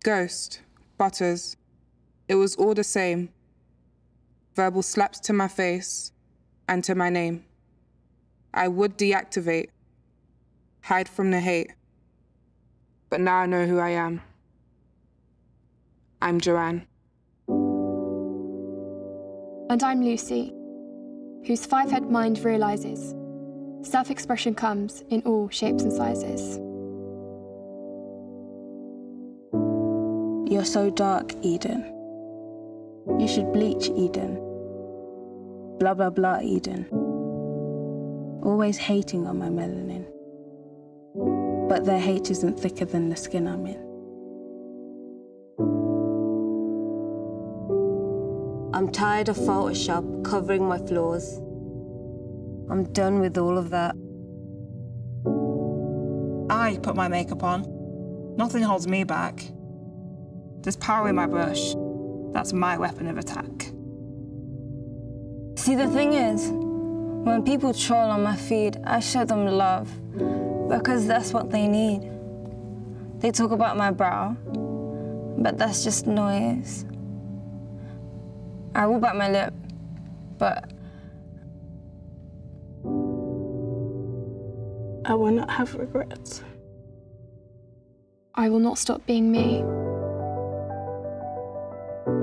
Ghost, butters, it was all the same. Verbal slaps to my face and to my name. I would deactivate, hide from the hate, but now I know who I am. I'm Joanne. And I'm Lucy, whose five-head mind realises self-expression comes in all shapes and sizes. You're so dark, Eden. You should bleach, Eden. Blah, blah, blah, Eden. Always hating on my melanin. But their hate isn't thicker than the skin I'm in. I'm tired of Photoshop covering my flaws. I'm done with all of that. I put my makeup on. Nothing holds me back. There's power in my brush. That's my weapon of attack. See, the thing is, when people troll on my feed, I show them love because that's what they need. They talk about my brow, but that's just noise. I will bite my lip, but I will not have regrets. I will not stop being me.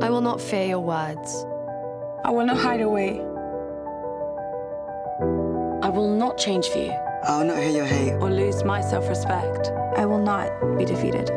I will not fear your words. I will not hide away. I will not change for you. I will not hear your hate or lose my self-respect. I will not be defeated.